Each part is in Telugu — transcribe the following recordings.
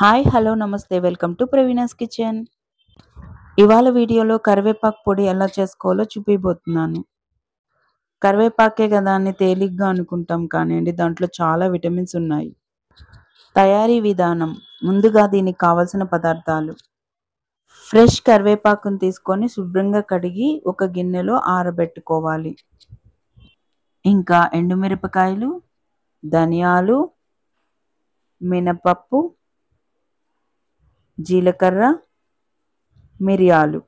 హాయ్ హలో నమస్తే వెల్కమ్ టు ప్రవీణాస్ కిచెన్. ఇవాళ వీడియోలో కరివేపాకు పొడి ఎలా చేసుకోవాలో చూపిపోతున్నాను. కరివేపాకే కదా అని తేలిగ్గా అనుకుంటాం కానివ్వండి, దాంట్లో చాలా విటమిన్స్ ఉన్నాయి. తయారీ విధానం: ముందుగా దీనికి కావలసిన పదార్థాలు: ఫ్రెష్ కరివేపాకును తీసుకొని శుభ్రంగా కడిగి ఒక గిన్నెలో ఆరబెట్టుకోవాలి. ఇంకా ఎండుమిరపకాయలు, ధనియాలు, మినపప్పు, జీలకర్ర, మిరియాలు,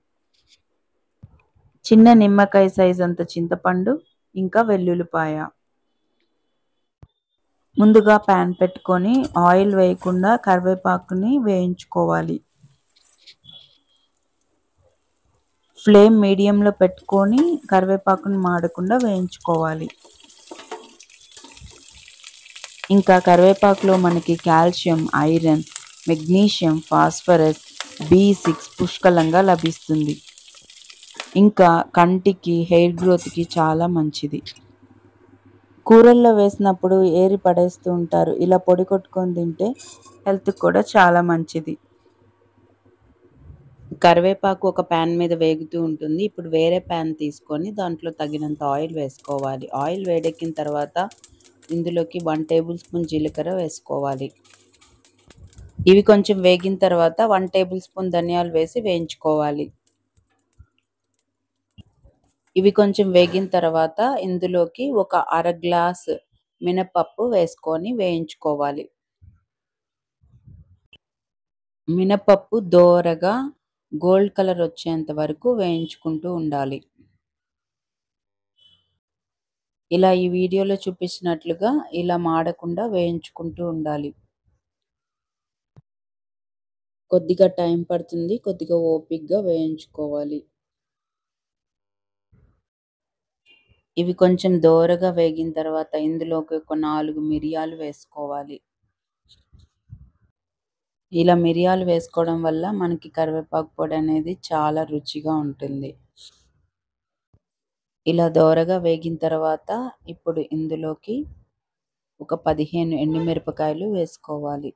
చిన్న నిమ్మకాయ సైజ్ అంత చింతపండు, ఇంకా వెల్లుల్లిపాయ. ముందుగా ప్యాన్ పెట్టుకొని ఆయిల్ వేయకుండా కరివేపాకుని వేయించుకోవాలి. ఫ్లేమ్ మీడియంలో పెట్టుకొని కరివేపాకుని మాడకుండా వేయించుకోవాలి. ఇంకా కరివేపాకులో మనకి calcium, iron, magnesium, phosphorus, B6 పుష్కలంగా లభిస్తుంది. ఇంకా కంటికి, హెయిర్ గ్రోత్కి చాలా మంచిది. కూరల్లో వేసినప్పుడు ఏరి పడేస్తూ ఉంటారు. ఇలా పొడి కొట్టుకొని తింటే హెల్త్కి కూడా చాలా మంచిది. కరివేపాకు ఒక ప్యాన్ మీద వేగుతూ ఉంటుంది. ఇప్పుడు వేరే ప్యాన్ తీసుకొని దాంట్లో తగినంత ఆయిల్ వేసుకోవాలి. ఆయిల్ వేడెక్కిన తర్వాత ఇందులోకి 1 టేబుల్ స్పూన్ జీలకర్ర వేసుకోవాలి. ఇవి కొంచెం వేగిన తర్వాత 1 టేబుల్ స్పూన్ ధనియాలు వేసి వేయించుకోవాలి. ఇవి కొంచెం వేగిన తర్వాత ఇందులోకి ఒక అర గ్లాస్ మినపప్పు వేసుకొని వేయించుకోవాలి. మినపప్పు దోరగా గోల్డ్ కలర్ వచ్చేంత వరకు వేయించుకుంటూ ఉండాలి. ఇలా ఈ వీడియోలో చూపించినట్లుగా ఇలా మాడకుండా వేయించుకుంటూ ఉండాలి. కొద్దిగా టైం పడుతుంది, కొద్దిగా ఓపికగా వేయించుకోవాలి. ఇవి కొంచెం దోరగా వేగిన తర్వాత ఇందులోకి ఒక 4 మిరియాలు వేసుకోవాలి. ఇలా మిరియాలు వేసుకోవడం వల్ల మనకి కరివేపాకు పొడి అనేది చాలా రుచిగా ఉంటుంది. ఇలా దోరగా వేగిన తర్వాత ఇప్పుడు ఇందులోకి ఒక 15 ఎండుమిరపకాయలు వేసుకోవాలి.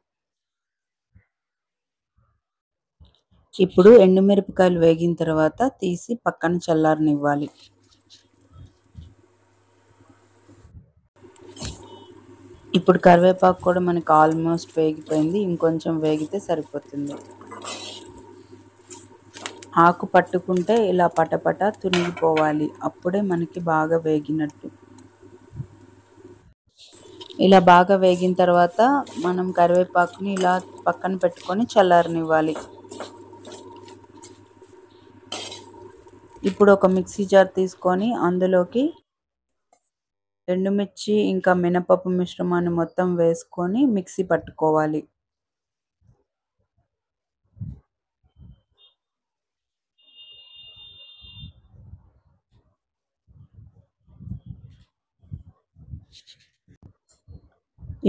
ఇప్పుడు ఎండుమిరపకాయలు వేగిన తర్వాత తీసి పక్కన చల్లారనివ్వాలి. ఇప్పుడు కరివేపాకు కూడా మనకు ఆల్మోస్ట్ వేగిపోయింది. ఇంకొంచెం వేగితే సరిపోతుంది. ఆకు పట్టుకుంటే ఇలా పటపట తునిగిపోవాలి. అప్పుడే మనకి బాగా వేగినట్టు. ఇలా బాగా వేగిన తర్వాత మనం కరివేపాకుని ఇలా పక్కన పెట్టుకొని చల్లారనివ్వాలి. ఇప్పుడు ఒక మిక్సీ జార్ తీసుకొని అందులోకి ఎండుమిర్చి ఇంకా మినపప్పు మిశ్రమాన్ని మొత్తం వేసుకొని మిక్సీ పట్టుకోవాలి.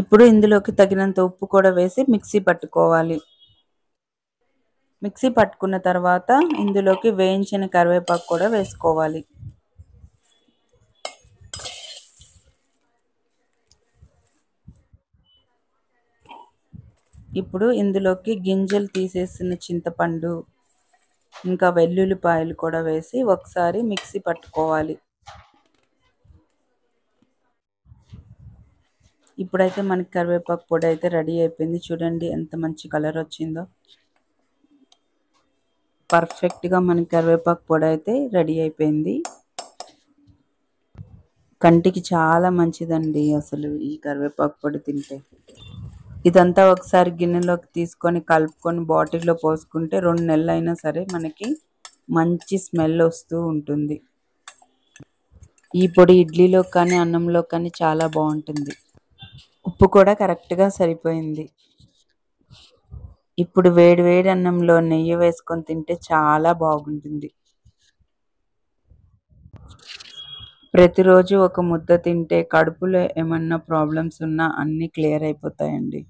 ఇప్పుడు ఇందులోకి తగినంత ఉప్పు కూడా వేసి మిక్సీ పట్టుకోవాలి. మిక్సీ పట్టుకున్న తర్వాత ఇందులోకి వేయించిన కరివేపాకు కూడా వేసుకోవాలి. ఇప్పుడు ఇందులోకి గింజలు తీసేసిన చింతపండు ఇంకా వెల్లుల్లిపాయలు కూడా వేసి ఒకసారి మిక్సీ పట్టుకోవాలి. ఇప్పుడైతే మనకి కరివేపాకు పొడి అయితే రెడీ అయిపోయింది. చూడండి ఎంత మంచి కలర్ వచ్చిందో. పర్ఫెక్ట్గా మనకి కరివేపాకు పొడి అయితే రెడీ అయిపోయింది. కంటికి చాలా మంచిదండి అసలు ఈ కరివేపాకు పొడి తింటే. ఇదంతా ఒకసారి గిన్నెలోకి తీసుకొని కలుపుకొని బాటిల్లో పోసుకుంటే 2 నెలలైనా సరే మనకి మంచి స్మెల్ వస్తూ ఉంటుంది. ఈ పొడి ఇడ్లీలో కానీ అన్నంలో కానీ చాలా బాగుంటుంది. ఉప్పు కూడా కరెక్ట్గా సరిపోయింది. ఇప్పుడు వేడి వేడి అన్నంలో నెయ్యి వేసుకొని తింటే చాలా బాగుంటుంది. ప్రతిరోజు ఒక ముద్ద తింటే కడుపులో ఏమన్నా ప్రాబ్లమ్స్ ఉన్నా అన్నీ క్లియర్ అయిపోతాయండి.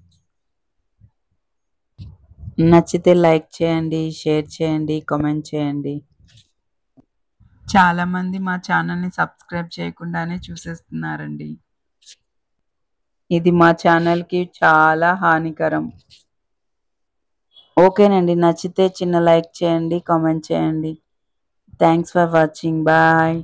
నచ్చితే లైక్ చేయండి, షేర్ చేయండి, కామెంట్ చేయండి. చాలామంది మా ఛానల్ని సబ్స్క్రైబ్ చేయకుండానే చూసేస్తున్నారండి. ఇది మా ఛానల్కి చాలా హానికరం. ఓకేనండి. నచ్చితే చిన్న లైక్ చేయండి, కామెంట్ చేయండి. Thanks for watching. బాయ్.